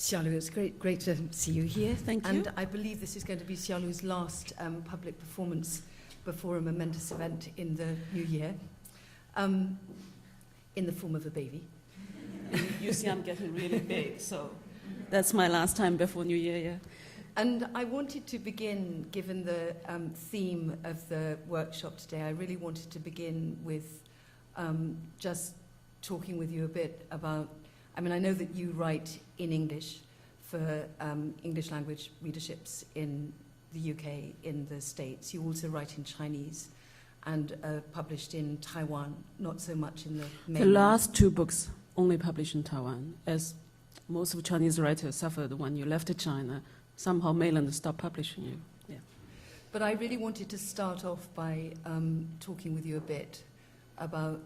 Xiaolu, it's great to see you here. Thank you. And I believe this is going to be Xiaolu's last public performance before a momentous event in the new year, in the form of a baby. You see I'm getting really big, so that's my last time before New Year, yeah. And I wanted to begin, given the theme of the workshop today, I really wanted to begin with just talking with you a bit about, I mean, I know that you write in English for English language readerships in the UK, in the States. You also write in Chinese and published in Taiwan, not so much in the mainland. The last two books only published in Taiwan, as most of Chinese writers suffered when you left China. Somehow mainland stopped publishing you. Yeah. But I really wanted to start off by talking with you a bit about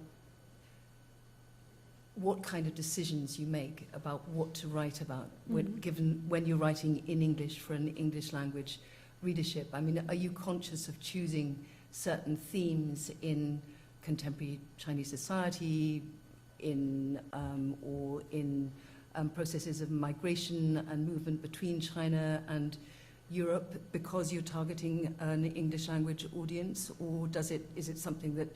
what kind of decisions you make about what to write about, when you're writing in English for an English language readership. I mean, are you conscious of choosing certain themes in contemporary Chinese society, or in processes of migration and movement between China and Europe because you're targeting an English language audience, or is it something that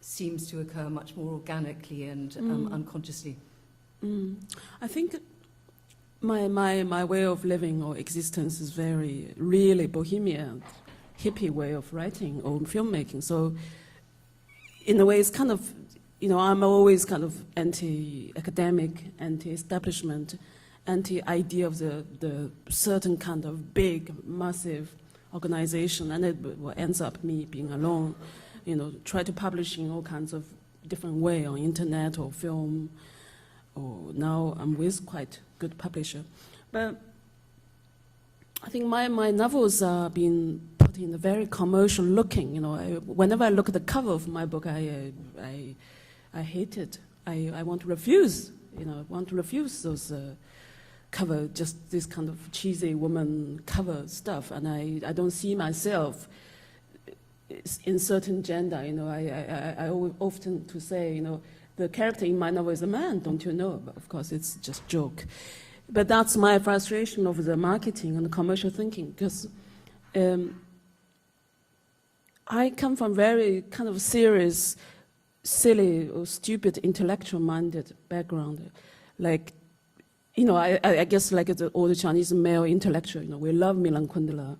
seems to occur much more organically and unconsciously? I think my way of living or existence is very really bohemian, hippie way of writing or filmmaking. So in a way it's kind of, I'm always kind of anti-academic, anti-establishment, anti-idea of the certain kind of big, massive organization, and it ends up me being alone, try to publish in all kinds of different way on internet or film, or now I'm with quite good publisher. But I think my novels are being put in a very commercial looking, whenever I look at the cover of my book, I hate it. I want to refuse, those cover, just this kind of cheesy woman cover stuff, and I don't see myself in certain gender. I often to say, the character in my novel is a man, don't you know? But of course, it's just joke. But that's my frustration of the marketing and the commercial thinking, because I come from very kind of serious, silly or stupid intellectual-minded background. Like, I guess like all the Chinese male intellectual, we love Milan Kundera.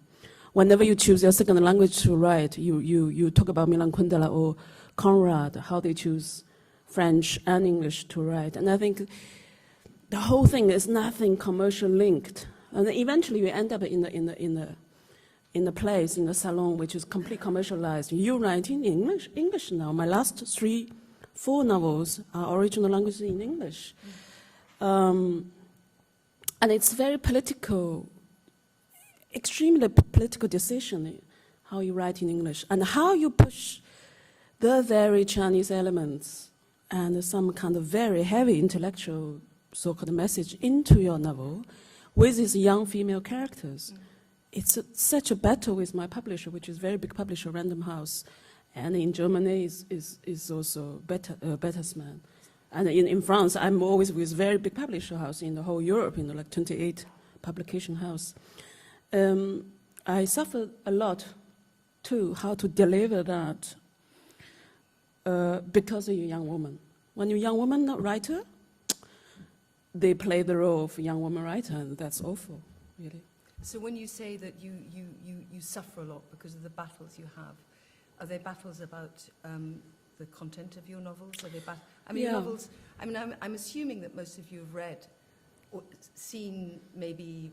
Whenever you choose your second language to write, you talk about Milan Kundera or Conrad, how they choose French and English to write. And I think the whole thing is nothing commercial linked. And eventually you end up in the place, in the salon, which is completely commercialized. You write in English now. My last 4 novels are original languages in English. And it's very political, extremely political decision, how you write in English, and how you push the very Chinese elements and some kind of very heavy intellectual so-called message into your novel with these young female characters. It's such a battle with my publisher, which is a very big publisher, Random House, and in Germany is also Bertelsmann. And in France, I'm always with very big publisher house in the whole Europe, like 28 publication house. I suffered a lot, too, how to deliver that because you're a young woman. When you're a young woman writer, they play the role of a young woman writer, and that's awful, really. So when you say that you suffer a lot because of the battles you have, are they battles about the content of your novels? Are they novels, I'm assuming that most of you have read or seen maybe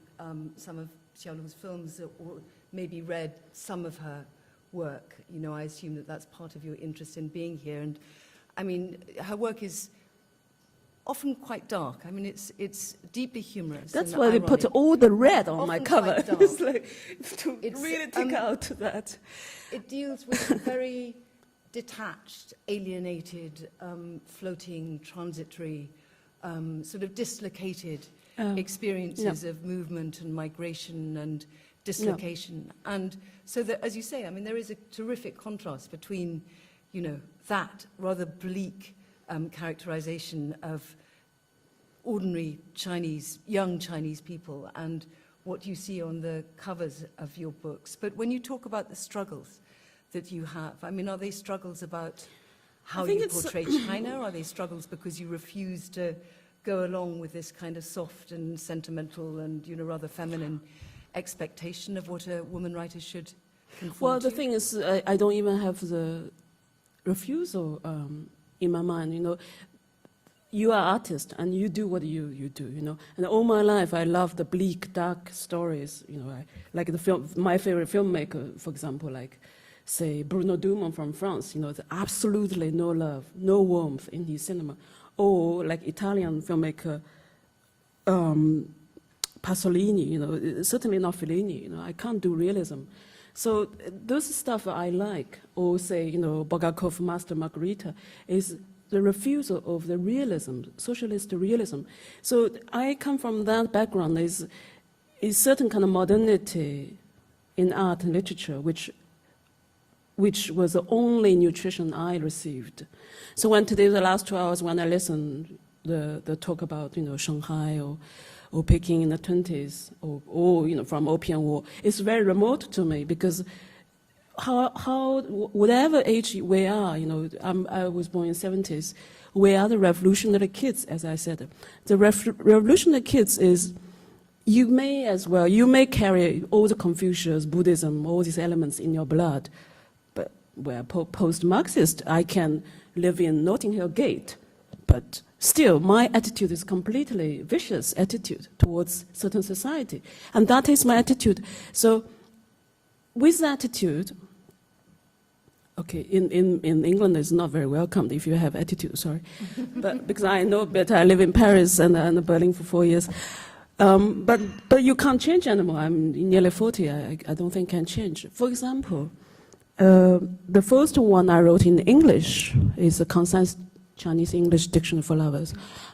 some of Xiaolu's films, or maybe read some of her work. I assume that that's part of your interest in being here. And I mean, her work is often quite dark. I mean, it's deeply humorous. That's why they put all the red on my cover. It's like to really take out that. It deals with very detached, alienated, floating, transitory, sort of dislocated experiences of movement and migration and dislocation. And so that, as you say, I mean, there is a terrific contrast between, that rather bleak characterization of ordinary Chinese, young Chinese people and what you see on the covers of your books. But when you talk about the struggles that you have, I mean, are they struggles about how you portray China? Are they struggles because you refuse to go along with this kind of soft and sentimental and, you know, rather feminine expectation of what a woman writer should conform Well, to? the thing is, I don't even have the refusal in my mind, you know. You are artist and you do what you do, you know. And all my life I love the bleak, dark stories, you know. Like the film, my favorite filmmaker, for example, like, say, Bruno Dumont from France, you know, absolutely no love, no warmth in his cinema. Or like Italian filmmaker Pasolini, you know, certainly not Fellini, you know, I can't do realism. So those stuff I like. Or say, you know, Bulgakov, Master Margarita, is the refusal of the realism, socialist realism. So I come from that background, is certain kind of modernity in art and literature, which was the only nutrition I received. So when today, the last 2 hours, when I listened the talk about, you know, Shanghai or Peking in the 20s, or you know, from Opium War, it's very remote to me because how whatever age we are, you know, I was born in the 70s, we are the revolutionary kids, as I said. The revolutionary kids is, you may carry all the Confucius, Buddhism, all these elements in your blood, but we're post-Marxist. I can live in Notting Hill Gate, but still my attitude is completely vicious attitude towards certain society. And that is my attitude. So with that attitude, okay, in England it's not very welcomed if you have attitude, sorry. But because I know better, I live in Paris and Berlin for 4 years. But you can't change anymore. I'm nearly 40, I don't think I can change. For example, the first one I wrote in English is a Concise Chinese-English Dictionary for Lovers.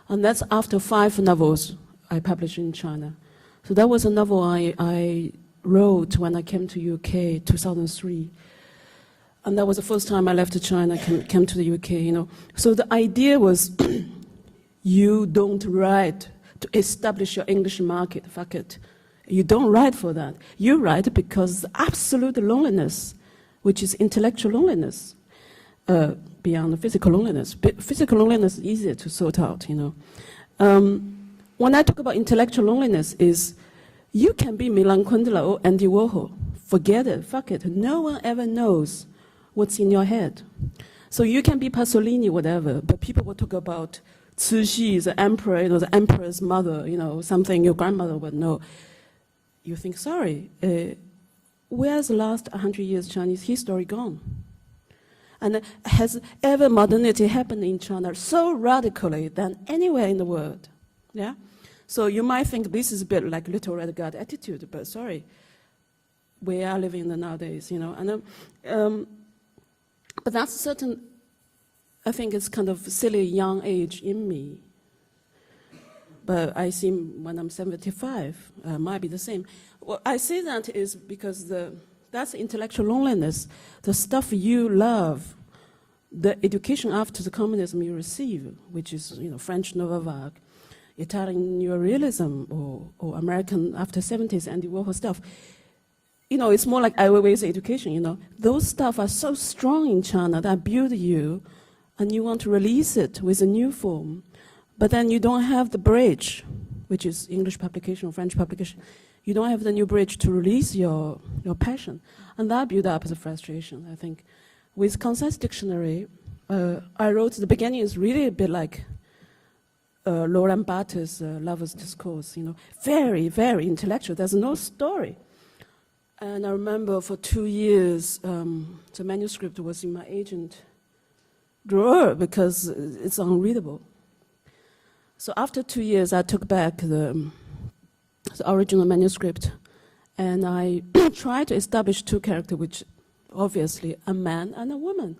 And that's after 5 novels I published in China. So that was a novel I wrote when I came to UK, 2003. And that was the first time I left China, came to the UK, you know. So the idea was, you don't write to establish your English market, fuck it. You don't write for that. You write because absolute loneliness, which is intellectual loneliness, beyond the physical loneliness. Physical loneliness is easier to sort out, you know. When I talk about intellectual loneliness is, you can be Milan Kundera or Andy Warhol. Forget it, fuck it. No one ever knows what's in your head. So you can be Pasolini, whatever, but people will talk about Cixi, the emperor, you know, the emperor's mother, you know, something your grandmother would know. You think, sorry, where's the last 100 years Chinese history gone? And has ever modernity happened in China so radically than anywhere in the world? Yeah? So you might think this is a bit like Little Red God attitude, but sorry, we are living in the nowadays, you know. And but that's certain, I think it's kind of silly young age in me. But I see when I'm 75, might be the same. Well, I say that is because that's intellectual loneliness. The stuff you love, the education after the communism you receive, which is, you know, French Nouvelle Vague, Italian neorealism, or American after 70s Andy Warhol stuff. You know, it's more like Ai Weiwei's education, you know. Those stuff are so strong in China that build you, and you want to release it with a new form. But then you don't have the bridge, which is English publication or French publication. You don't have the new bridge to release your passion. And that builds up as a frustration, I think. With Concise Dictionary, I wrote the beginning is really a bit like Laurent Barthes' Lover's Discourse, you know. Very, very intellectual. There's no story. And I remember for 2 years, the manuscript was in my agent drawer because it's unreadable. So after 2 years, I took back the original manuscript, and I tried to establish 2 characters, which obviously a man and a woman.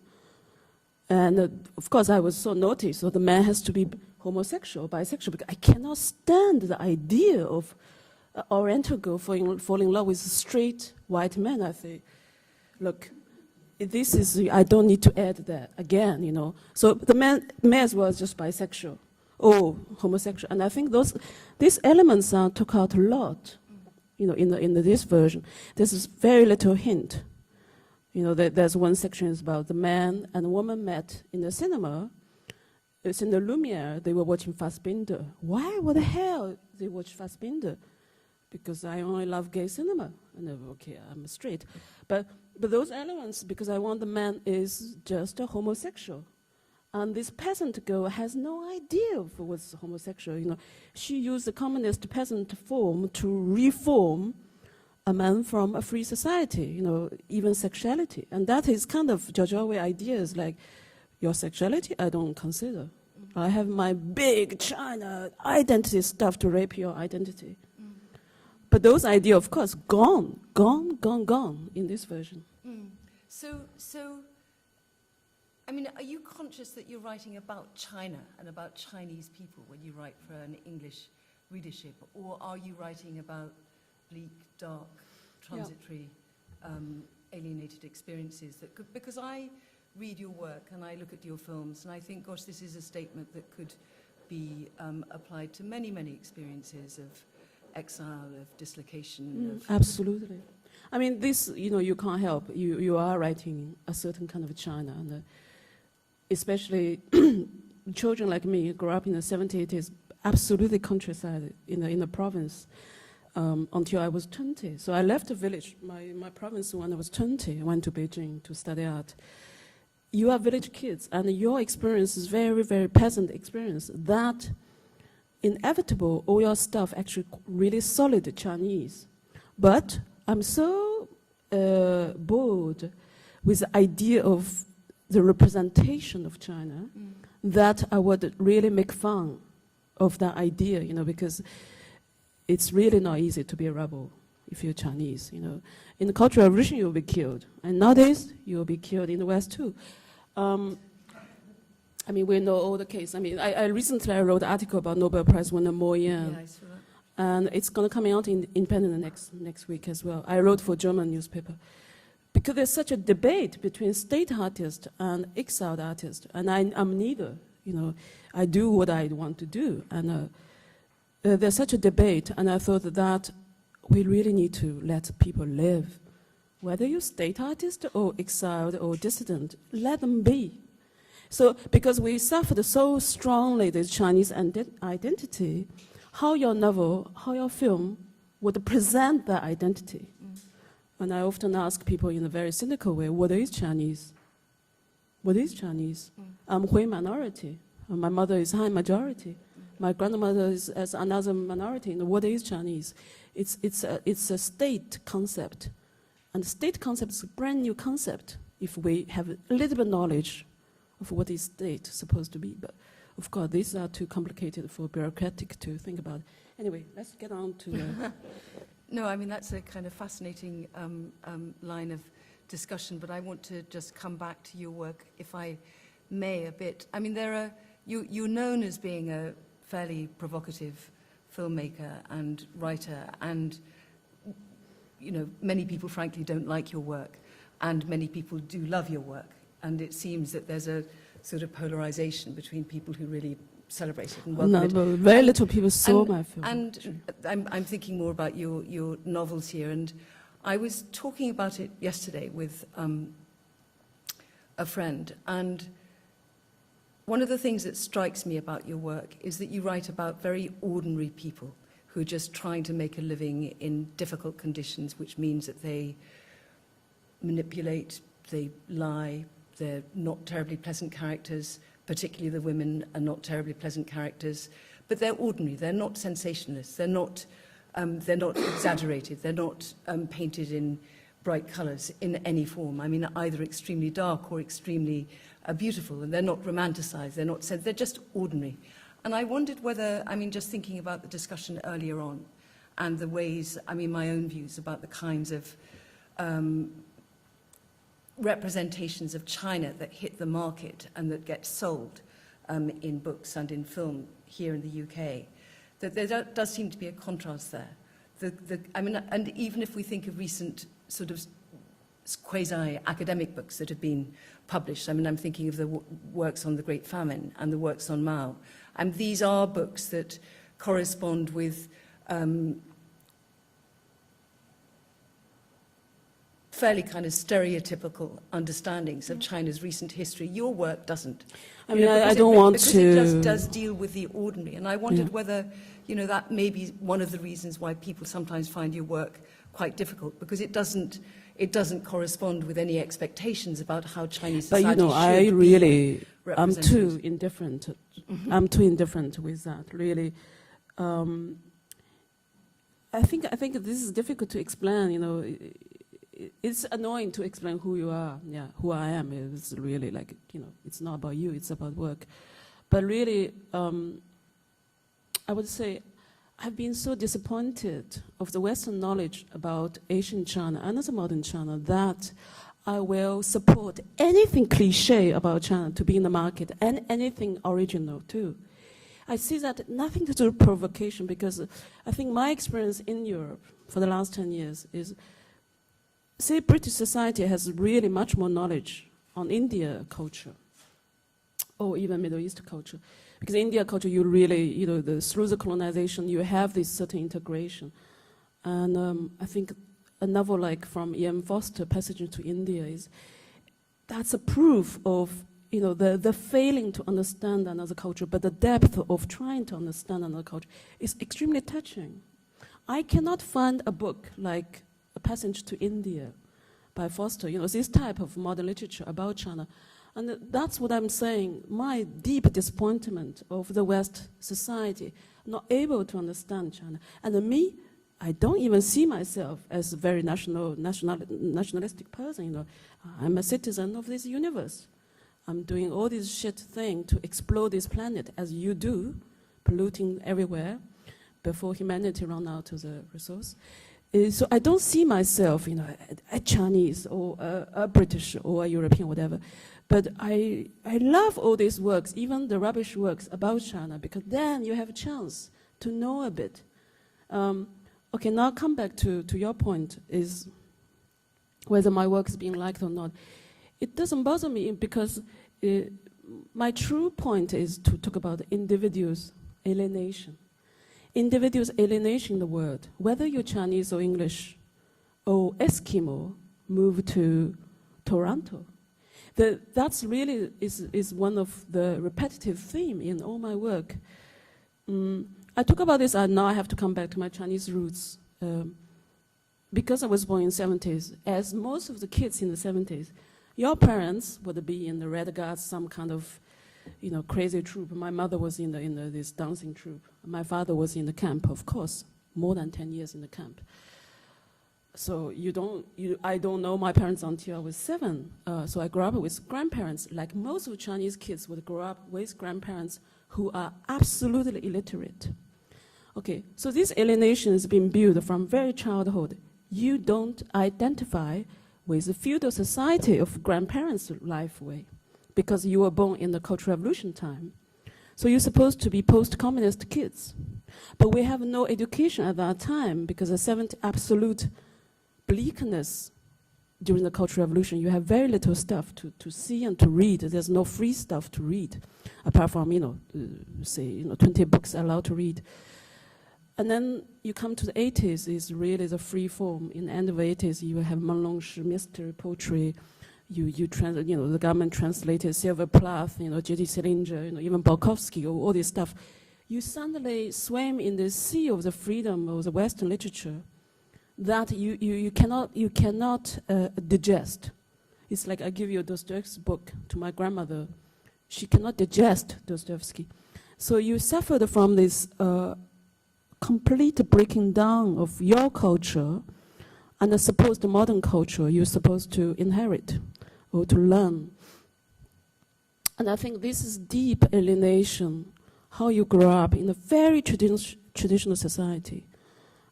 And of course, I was so naughty, so the man has to be homosexual, bisexual, because I cannot stand the idea of Oriental girl falling in love with a straight white man. I think, look, this is, I don't need to add that again, you know. So the man may as well just bisexual. oh, homosexual. And I think these elements are took out a lot, in this version. There's very little hint. There's one section is about the man and woman met in the cinema. It's in the Lumiere. They were watching Fassbinder. Why? What the hell? They watch Fassbinder? Because I only love gay cinema. And okay, I'm straight. But those elements, because I want the man is just a homosexual. And this peasant girl has no idea of what's homosexual. She used the communist peasant form to reform a man from a free society, even sexuality. And that is kind of George Orwell ideas like, your sexuality, I don't consider. I have my big China identity stuff to rape your identity. But those ideas, of course, gone in this version. So, I mean, are you conscious that you're writing about China and about Chinese people when you write for an English readership? Or are you writing about bleak, dark, transitory, alienated experiences? Because I read your work and I look at your films and I think, gosh, this is a statement that could be applied to many, many experiences of exile, of dislocation. Absolutely. I mean, this, you can't help. You are writing a certain kind of China, and especially children like me who grew up in the 70s, 80s, absolutely countryside in the province until I was 20. So I left the village, my province, when I was 20. I went to Beijing to study art. You are village kids, and your experience is very, very peasant experience. That inevitable, all your stuff actually really solid Chinese. But I'm so bored with the idea of the representation of China that I would really make fun of that idea, because it's really not easy to be a rebel if you're Chinese, In the Cultural Revolution, you'll be killed. And nowadays, you'll be killed in the West, too. I mean, we know all the case. I mean, I recently wrote an article about Nobel Prize winner Mo Yan. Yeah, I saw that. And it's going to come out in Independent next week as well. I wrote for a German newspaper. Because there's such a debate between state artists and exiled artists. And I'm neither, I do what I want to do. And there's such a debate, and I thought that we really need to let people live. Whether you're state artist or exiled or dissident, let them be. So, because we suffered so strongly this Chinese identity, how your novel, how your film would present that identity. And I often ask people in a very cynical way, what is Chinese? What is Chinese? I'm Hui minority. My mother is Han majority. My grandmother is as another minority. What is Chinese? It's a state concept. And state concept is a brand new concept if we have a little bit knowledge of what is state supposed to be. But of course, these are too complicated for bureaucratic to think about. Anyway, let's get on to... No, I mean, that's a kind of fascinating line of discussion, but I want to just come back to your work, if I may, a bit. I mean, you're known as being a fairly provocative filmmaker and writer, and many people, frankly, don't like your work, and many people do love your work. And it seems that there's a sort of polarization between people who really celebrate it and welcome it. No, very little people saw my film. And I'm thinking more about your novels here. And I was talking about it yesterday with a friend. And one of the things that strikes me about your work is that you write about very ordinary people who are just trying to make a living in difficult conditions, which means that they manipulate, they lie, they're not terribly pleasant characters, particularly the women are not terribly pleasant characters, but they're ordinary, they're not sensationalists, they're not exaggerated, they're not painted in bright colours in any form. I mean, either extremely dark or extremely beautiful, and they're not romanticised, they're just ordinary. And I wondered whether, I mean, just thinking about the discussion earlier on, and the ways, I mean, my own views about the kinds of representations of China that hit the market and that get sold in books and in film here in the UK, that there does seem to be a contrast there. I mean, and even if we think of recent sort of quasi-academic books that have been published, I mean, I'm thinking of the works on the Great Famine and the works on Mao, And these are books that correspond with fairly kind of stereotypical understandings of China's recent history. Your work doesn't. I mean, I don't want because to... it just does deal with the ordinary. And I wondered whether, you know, that may be one of the reasons why people sometimes find your work quite difficult, because it doesn't correspond with any expectations about how Chinese society should be. But, you know, I'm too indifferent. I'm too indifferent with that, really. I think this is difficult to explain, you know. It's annoying to explain who you are, who I am. It's really like, you know, it's not about you, it's about work. But really, I would say, I've been so disappointed of the Western knowledge about Asian China and the modern China that I will support anything cliche about China to be in the market and anything original too. I see that nothing to do with provocation, because I think my experience in Europe for the last 10 years is, say, British society has really much more knowledge on India culture or even Middle East culture. Because India culture, you really, you know, through the colonization, you have this certain integration. And I think a novel like from E.M. Foster, Passage into India, that's a proof of, you know, the failing to understand another culture, but the depth of trying to understand another culture is extremely touching. I cannot find a book like A Passage to India by Foster, you know, this type of modern literature about China. And that's what I'm saying, my deep disappointment of the West society, not able to understand China. And me, I don't even see myself as a very nationalistic person, you know. I'm a citizen of this universe. I'm doing all this shit thing to explore this planet, as you do, polluting everywhere before humanity run out of the resource. So I don't see myself, you know, a Chinese or a British or a European, whatever. But I love all these works, even the rubbish works about China, because then you have a chance to know a bit. Okay, now come back to your point, is whether my work is being liked or not. It doesn't bother me, because my true point is to talk about individuals' alienation. Individuals' alienation in the world, whether you're Chinese or English or Eskimo, move to Toronto. That's really is one of the repetitive theme in all my work. I talk about this, and now I have to come back to my Chinese roots. Because I was born in the 70s, as most of the kids in the 70s, your parents would be in the Red Guards, some kind of, you know, crazy troop. My mother was in this dancing troop. My father was in the camp, of course, more than 10 years in the camp. So I don't know my parents until I was 7. So I grew up with grandparents, like most of Chinese kids would grow up with grandparents who are absolutely illiterate. Okay, so this alienation has been built from very childhood. You don't identify with the feudal society of grandparents' life way, because you were born in the Cultural Revolution time. So you're supposed to be post-communist kids. But we have no education at that time, because the 70 absolute bleakness during the Cultural Revolution, you have very little stuff to see and to read. There's no free stuff to read, apart from, you know, say, you know, 20 books allowed to read. And then you come to the 80s, is really the free form. In the end of the 80s, you have Menlongshi, mystery poetry. You know, the government translated Silver Plath, you know, J.D. Salinger, you know, even Bolkovsky, all this stuff. You suddenly swim in the sea of the freedom of the Western literature that you cannot digest. It's like I give you a Dostoevsky book to my grandmother. She cannot digest Dostoevsky. So you suffered from this complete breaking down of your culture and the supposed modern culture you're supposed to inherit or to learn. And I think this is deep alienation, how you grow up in a very traditional society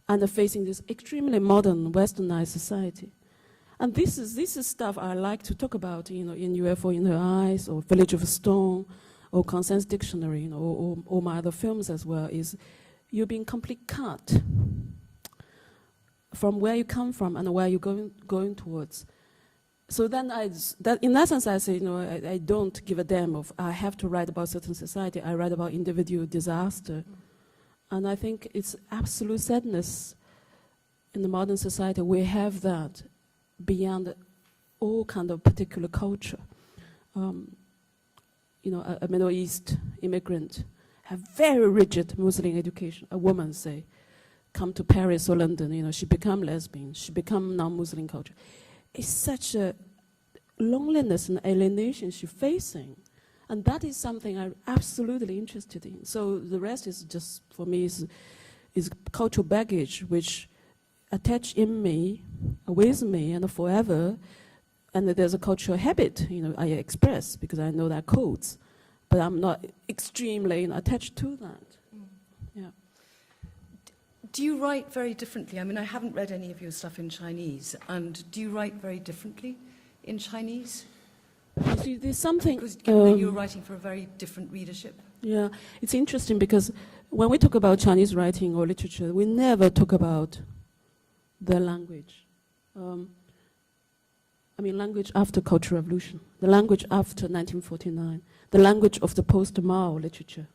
and facing this extremely modern, westernized society. And this is stuff I like to talk about, you know, in UFO In Her Eyes, or Village of Stone, or Concise Dictionary, you know, or my other films as well, is you're being completely cut from where you come from and where you're going towards. so then in that sense, I say, I don't give a damn of I have to write about certain society. I write about individual disaster. And I think it's absolute sadness in the modern society. We have that beyond all kind of particular culture. A Middle East immigrant have very rigid Muslim education. A woman, say, come to Paris or London, she become lesbian, she become non-Muslim culture. It's such a loneliness and alienation she's facing. And that is something I'm absolutely interested in. So the rest is just, for me, is cultural baggage, which attach in me, with me, and forever. And there's a cultural habit, I express, because I know that codes. But I'm not extremely attached to that. Yeah. Do you write very differently? I mean, I haven't read any of your stuff in Chinese. And do you write very differently in Chinese? You see, there's something... Because given that you're writing for a very different readership. Yeah, it's interesting because when we talk about Chinese writing or literature, we never talk about the language. Language after Cultural Revolution, the language after 1949, the language of the post-Mao literature.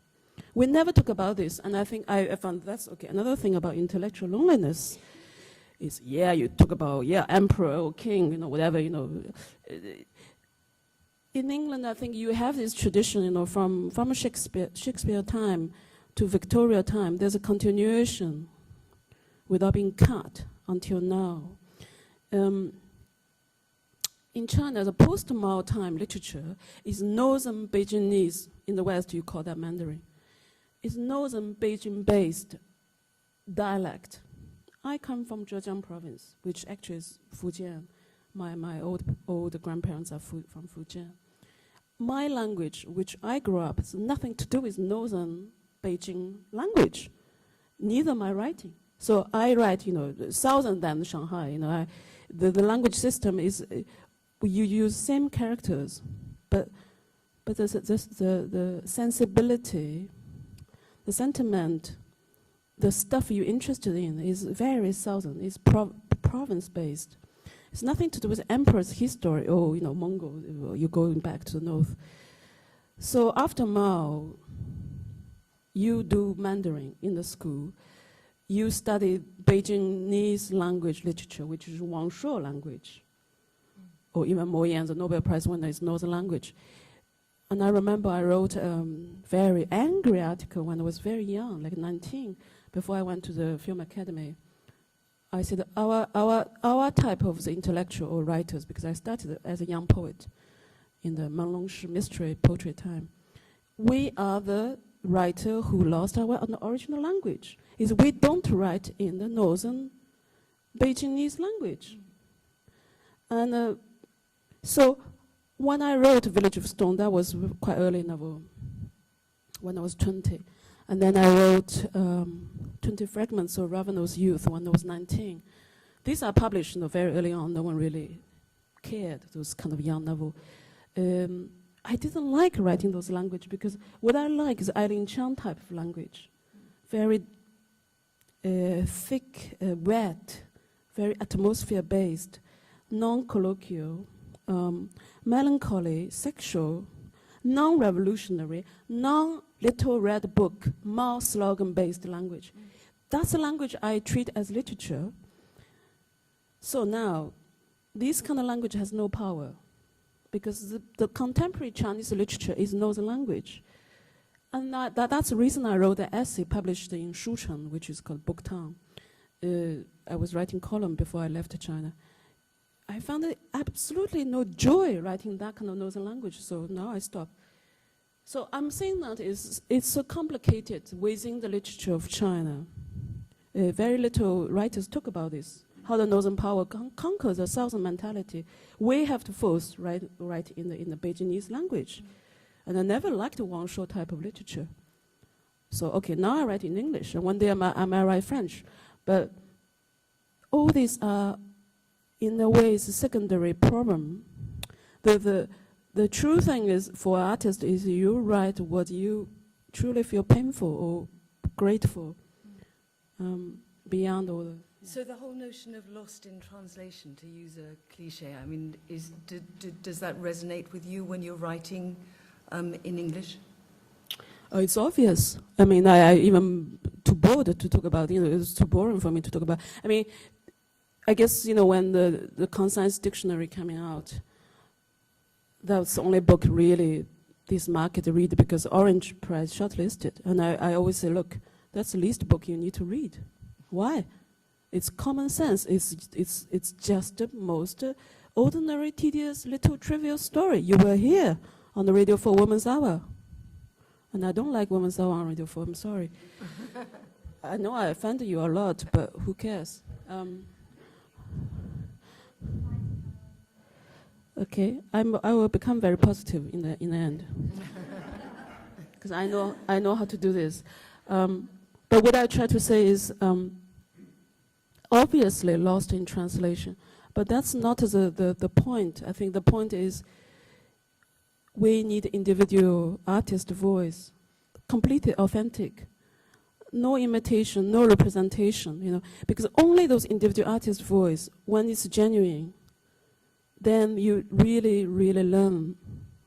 We never talk about this, and I think I found that's okay. Another thing about intellectual loneliness is, you talk about, emperor or king, whatever, In England, I think you have this tradition, from Shakespeare time to Victoria time. There's a continuation without being cut until now. In China, the post-Mao time literature is northern Beijingese. In the West, you call that Mandarin. It's northern Beijing-based dialect. I come from Zhejiang province, which actually is Fujian. My old grandparents are from Fujian. My language, which I grew up, has nothing to do with northern Beijing language, neither my writing. So I write, southern than Shanghai. The language system is, you use same characters, but the sensibility, the sentiment, the stuff you're interested in is very southern. It's province-based. It's nothing to do with emperor's history or Mongol. You're going back to the north. So after Mao, you do Mandarin in the school. You study Beijingese language literature, which is Wang Shuo language, or even Mo Yan, the Nobel Prize winner, is northern language. And I remember I wrote a very angry article when I was very young, like 19, before I went to the Film Academy. I said our type of the intellectual or writers, because I started as a young poet in the Menlongshi mystery poetry time. We are the writer who lost our original language. Is we don't write in the northern Beijingese language. And so when I wrote Village of Stone, that was quite early novel, when I was 20. And then I wrote 20 Fragments of Ravenous Youth when I was 19. These are published very early on. No one really cared, those kind of young novel. I didn't like writing those language because what I like is Eileen Chang type of language. Very thick, wet, very atmosphere-based, non-colloquial, melancholy, sexual, non-revolutionary, non-little red book, Mao slogan-based language. That's a language I treat as literature. So now, this kind of language has no power because the contemporary Chinese literature is northern language. And that's the reason I wrote an essay published in Shucheng, which is called Book Town. I was writing column before I left China. I found it absolutely no joy writing that kind of northern language, so now I stopped. So I'm saying that it's so complicated within the literature of China. Very little writers talk about this, how the northern power conquers the southern mentality. We have to force write in the Beijingese language. And I never liked the Wang Shuo type of literature. So, okay, now I write in English, and one day I might write French. But all these are, in a way, it's a secondary problem. The true thing is, for artists, is you write what you truly feel painful or grateful, beyond all the, So the whole notion of lost in translation, to use a cliche, I mean, does that resonate with you when you're writing in English? Oh, it's obvious. I mean, I even too bored to talk about, it's too boring for me to talk about. I mean, I guess, when the Concise dictionary coming out, that was the only book really this market read because Orange Prize shortlisted. And I always say, look, that's the least book you need to read. Why? It's common sense. It's just the most ordinary, tedious, little trivial story. You were here on the Radio 4 Women's Hour. And I don't like Women's Hour on Radio 4, I'm sorry. I know I offended you a lot, but who cares? Okay, I will become very positive in the end. Because I know how to do this. But what I try to say is, obviously lost in translation, but that's not the point. I think the point is we need individual artist voice, completely authentic, no imitation, no representation, because only those individual artist voice, when it's genuine, then you really, really learn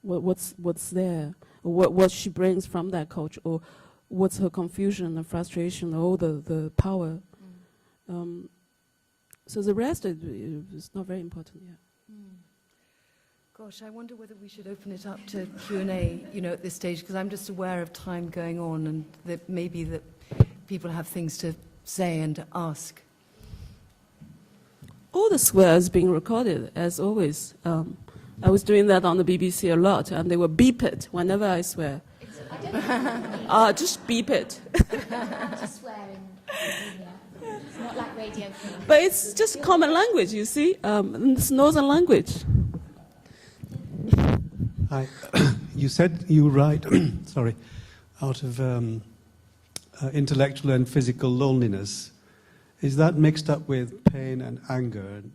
what's there, or what she brings from that culture, or what's her confusion and frustration, or the power. So the rest is not very important yet. Gosh, I wonder whether we should open it up to Q&A, at this stage, because I'm just aware of time going on and that maybe that people have things to say and to ask. All the swears being recorded, as always. I was doing that on the BBC a lot, and they would beep it whenever I swear. Just beep it. Just swearing. It's not like radio. But it's just common language, you see. It's northern language. Hi. You said you write, sorry, out of intellectual and physical loneliness. Is that mixed up with pain and anger? And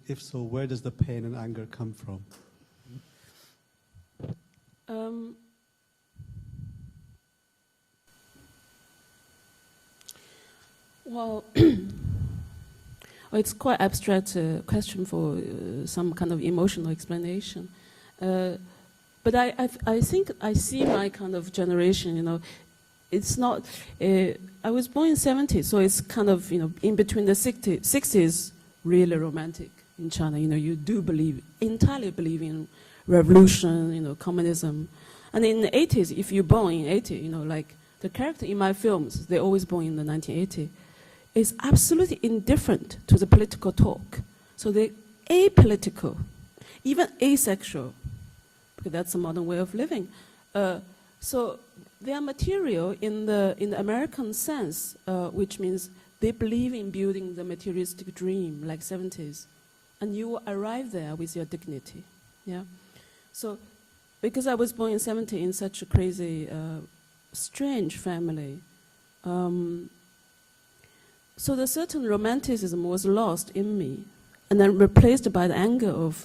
if so, where does the pain and anger come from? Well, it's quite abstract question for some kind of emotional explanation. But I think I see my kind of generation, it's not, I was born in the 70s, so it's kind of, in between the 60s, really romantic in China. You do entirely believe in revolution, communism. And in the 80s, if you're born in 80, like the character in my films, they're always born in the 1980s, is absolutely indifferent to the political talk. So they're apolitical, even asexual, because that's a modern way of living. So they are material in the American sense, which means they believe in building the materialistic dream, like 70s, and you arrive there with your dignity. Yeah. So, because I was born in 70 in such a crazy, strange family, so the certain romanticism was lost in me, and then replaced by the anger of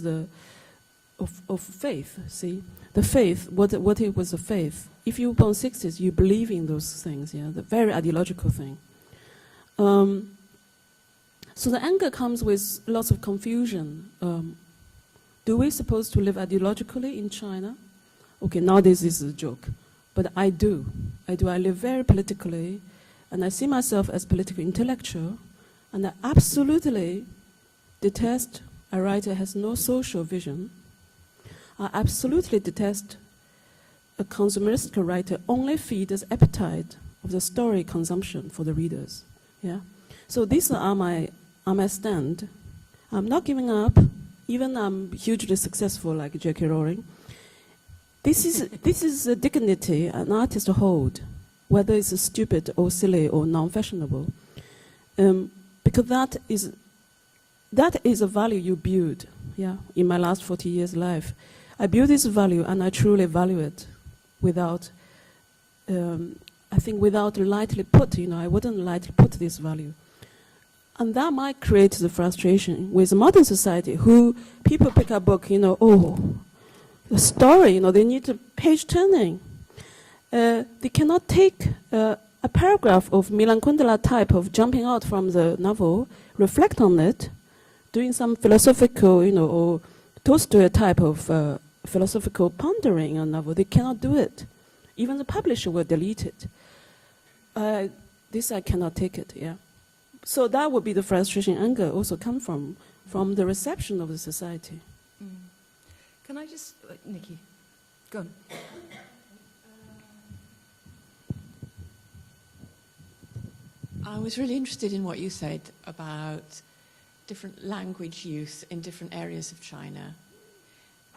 faith. See, the faith. What it was a faith. If you were born 60s, you believe in those things. Yeah, the very ideological thing. So the anger comes with lots of confusion. Do we supposed to live ideologically in China? Okay, nowadays this is a joke, but I do. I live very politically, and I see myself as political intellectual, and I absolutely detest a writer who has no social vision. I absolutely detest a consumeristic writer only feeds the appetite of the story consumption for the readers. Yeah. So these are my stand. I'm not giving up, even I'm hugely successful like J.K. Rowling. This is a dignity an artist hold, whether it's stupid or silly or non-fashionable, because that is a value you build. Yeah, in my last 40 years' life, I build this value and I truly value it. Without, I think, without lightly put, I wouldn't lightly put this value, and that might create the frustration with modern society, who people pick a book, oh, the story, they need a page turning. They cannot take a paragraph of Milan Kundera type of jumping out from the novel, reflect on it, doing some philosophical, or Tolstoy type of philosophical pondering on novel. They cannot do it. Even the publisher will delete it. This I cannot take it, yeah. So that would be the frustration, anger also come from the reception of the society. Can I just, Nikki, go on. I was really interested in what you said about different language use in different areas of China.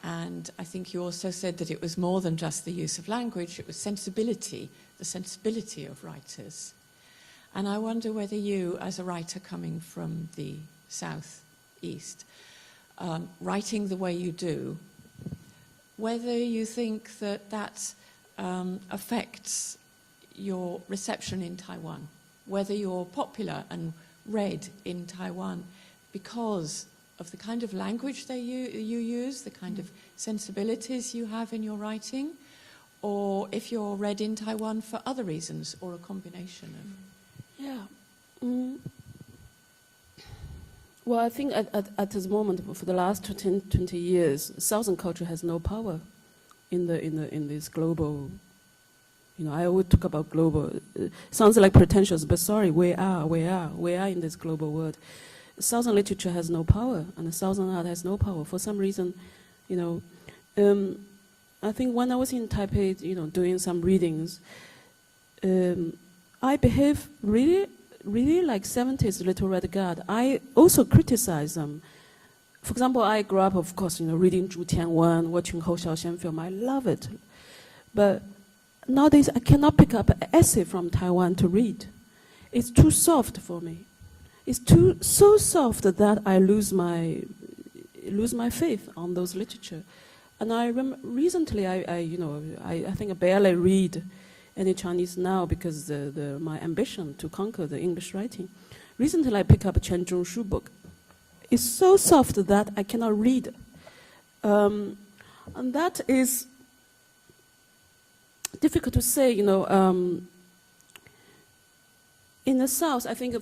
And I think you also said that it was more than just the use of language, it was sensibility, the sensibility of writers. And I wonder whether you, as a writer coming from the southeast, writing the way you do, whether you think that that affects your reception in Taiwan, whether you're popular and read in Taiwan because of the kind of language you use, the kind of sensibilities you have in your writing, or if you're read in Taiwan for other reasons, or a combination of... Yeah. Well, I think at this moment, for the last 20 years, Southern culture has no power in this global. I always talk about global. Sounds like pretentious, but sorry, we are in this global world. Southern literature has no power, and the Southern art has no power. For some reason, I think when I was in Taipei, doing some readings, I behave really like 70s Little Red Guard. I also criticize them. For example, I grew up, of course, reading Zhu Tianwen, watching Hou Xiaoxian film. I love it. But nowadays, I cannot pick up an essay from Taiwan to read. It's too soft for me. It's so soft that I lose my faith on those literature. And I recently, I think I barely read any Chinese now because my ambition to conquer the English writing. Recently, I picked up a Chen Zhongshu book. It's so soft that I cannot read. And that is difficult to say, in the South, I think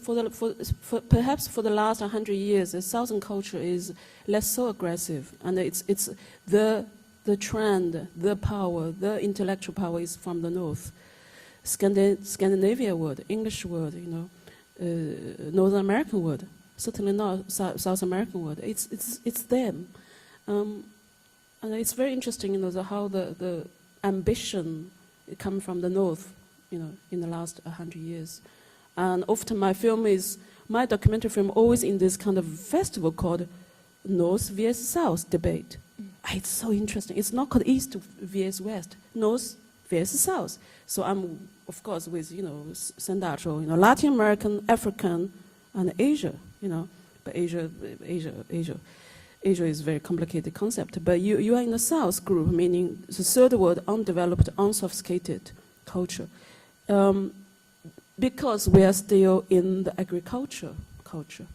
perhaps for the last 100 years, the Southern culture is less so aggressive, and it's the trend, the power, the intellectual power is from the North. Scandinavia word, English word, North American word, certainly not South American word. It's them, and it's very interesting, how the ambition come from the North, in the last 100 years. And often my documentary film always in this kind of festival called North vs South debate. It's so interesting. It's not called East vs West, North vs South. So I'm, of course, with, Central, Latin American, African, and Asia, But Asia is a very complicated concept. But you are in the South group, meaning the third world, undeveloped, unsophisticated culture. Because we are still in the agriculture culture.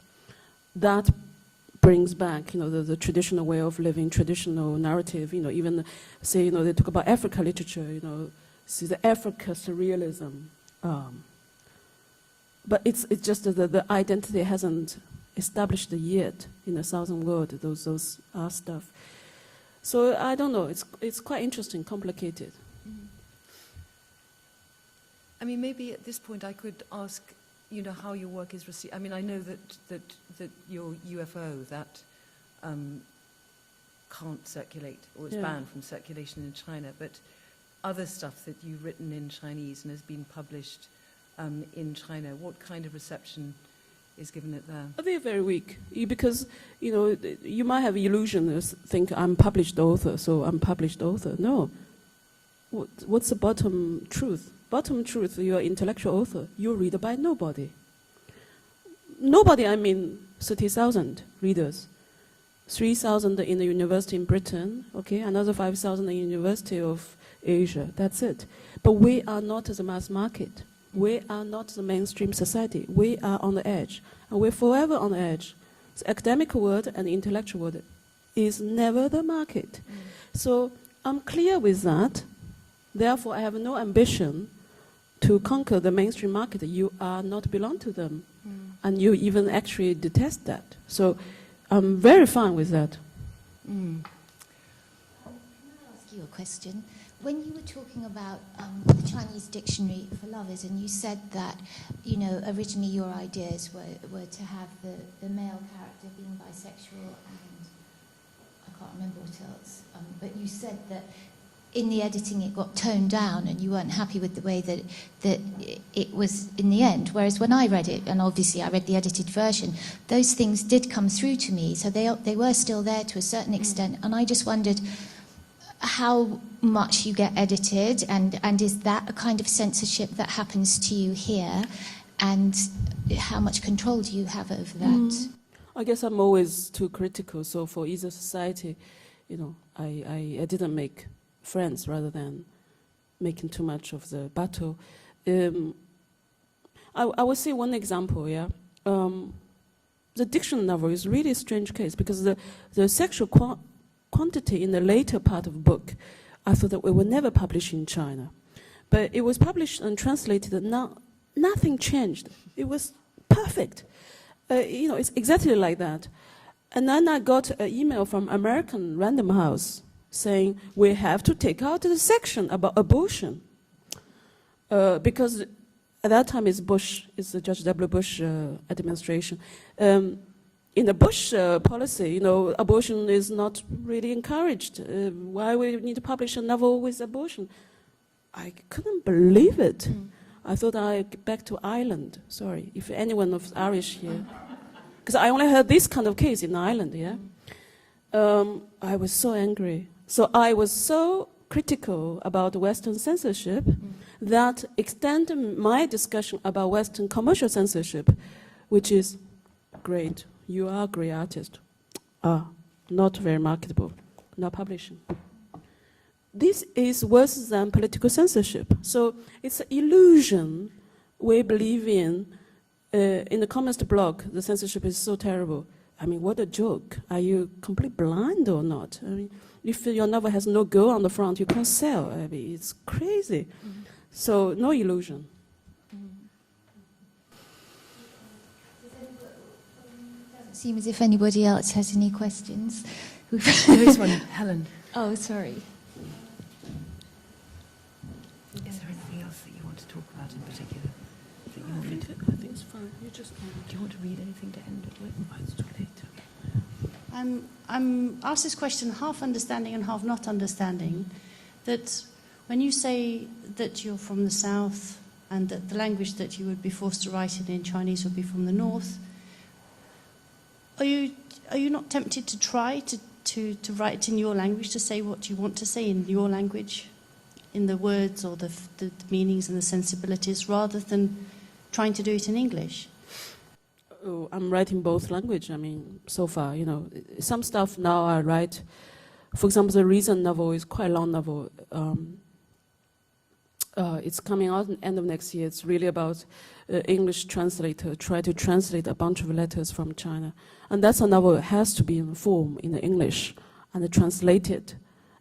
That brings back, the traditional way of living, traditional narrative, even say, they talk about Africa literature, see the Africa surrealism. But it's just the identity hasn't established yet in the Southern world, those stuff. So I don't know, it's quite interesting, complicated. I mean, maybe at this point I could ask, how your work is received. I mean, I know that your UFO, that can't circulate, or is banned from circulation in China, but other stuff that you've written in Chinese and has been published in China, what kind of reception is given it there? They're very weak, because, you might have illusions, think I'm published author, so I'm published author. No. What's the bottom truth? Bottom truth, you're an intellectual author. You're read by nobody. Nobody, I mean 30,000 readers. 3,000 in the university in Britain, okay, another 5,000 in the University of Asia. That's it. But we are not the mass market. We are not the mainstream society. We are on the edge. And we're forever on the edge. The academic world and the intellectual world is never the market. So I'm clear with that. Therefore, I have no ambition to conquer the mainstream market, you are not belong to them. And you even actually detest that. So I'm very fine with that. Can I ask you a question? When you were talking about the Chinese dictionary for lovers, and you said that, you know, originally your ideas were to have the male character being bisexual and I can't remember what else, but you said that in the editing it got toned down and you weren't happy with the way that it was in the end. Whereas when I read it, and obviously I read the edited version, those things did come through to me. So they were still there to a certain extent. And I just wondered how much you get edited, and is that a kind of censorship that happens to you here? And how much control do you have over that? I guess I'm always too critical. So for either society, you know, I didn't make friends rather than making too much of the battle. I will say one example, yeah. The diction novel is really a strange case because the sexual quantity in the later part of the book, I thought that we would never publish in China. But it was published and translated and nothing changed. It was perfect. You know, it's exactly like that. And then I got an email from American Random House saying we have to take out the section about abortion. Because at that time it's the George W. Bush administration. In the Bush policy, you know, abortion is not really encouraged. Why we need to publish a novel with abortion? I couldn't believe it. I thought I'd get back to Ireland. Sorry, if anyone of Irish here. Because I only heard this kind of case in Ireland, yeah? I was so angry. So I was so critical about Western censorship that extended my discussion about Western commercial censorship, which is great. You are a great artist. Not very marketable. Not publishing. This is worse than political censorship. So it's an illusion we believe in the communist bloc. The censorship is so terrible. I mean, what a joke. Are you completely blind or not? I mean, if your novel has no girl on the front, you can't sell. I mean, it's crazy. So no illusion. Doesn't seem as if anybody else has any questions. There is one, Helen. Oh, sorry. Is there anything else that you want to talk about in particular? That you want me to, I think it's fine. You just do you want to read anything to end it with? It's too late. I'm asked this question half understanding and half not understanding, that when you say that you're from the south and that the language that you would be forced to write in Chinese would be from the north, are you not tempted to try to write in your language, to say what you want to say in your language, in the words or the meanings and the sensibilities, rather than trying to do it in English? Oh, I'm writing both language. I mean, so far, you know, some stuff now I write. For example, the recent novel is quite a long novel. It's coming out at the end of next year. It's really about English translator try to translate a bunch of letters from China, and that's a novel that has to be in form in the English and the translated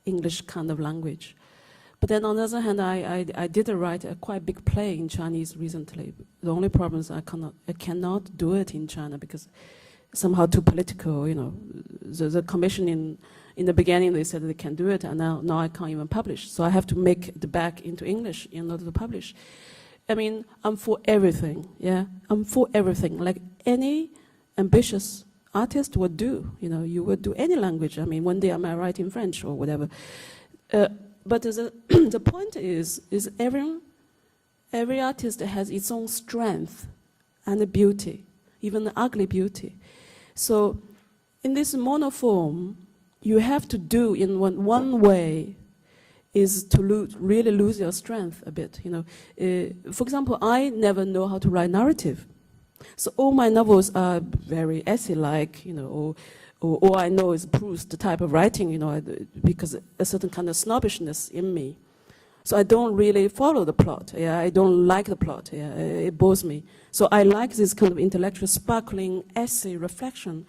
English kind of language. But then on the other hand, I did write a quite big play in Chinese recently. The only problem is I cannot do it in China because it's somehow too political, you know. The commission in the beginning, they said they can do it, and now I can't even publish. So I have to make it back into English in order to publish. I mean, I'm for everything, yeah? I'm for everything, like any ambitious artist would do. You know, you would do any language. I mean, one day I might write in French or whatever. But the point is every artist has its own strength and the beauty, even the ugly beauty. So in this monoform, you have to do in one way is to really lose your strength a bit. You know, for example, I never know how to write narrative, so all my novels are very essay-like, you know, or all I know is Proust, the type of writing, you know, because a certain kind of snobbishness in me. So I don't really follow the plot. Yeah, I don't like the plot. Yeah, it bores me. So I like this kind of intellectual, sparkling essay reflection.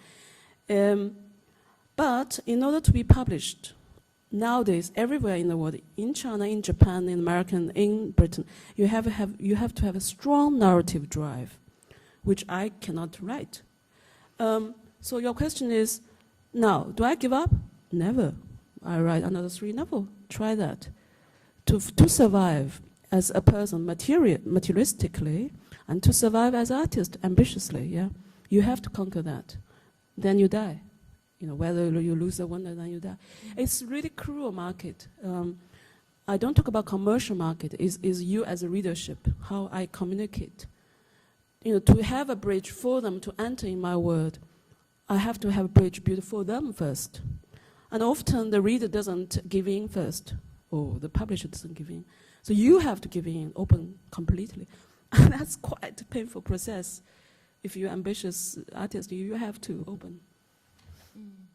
But in order to be published, nowadays, everywhere in the world, in China, in Japan, in America, in Britain, you have to have a strong narrative drive, which I cannot write. So your question is, now, do I give up? Never. I write another 3 novels. Try that. To survive as a person materialistically, and to survive as an artist ambitiously, yeah, you have to conquer that. Then you die. Whether you lose the one or then you die. It's really cruel market. I don't talk about commercial market. Is you as a readership, how I communicate. To have a bridge for them to enter in my world, I have to have a bridge built for them first. And often the reader doesn't give in first, or the publisher doesn't give in. So you have to give in, open completely. And that's quite a painful process. If you're an ambitious artist, you have to open. Mm.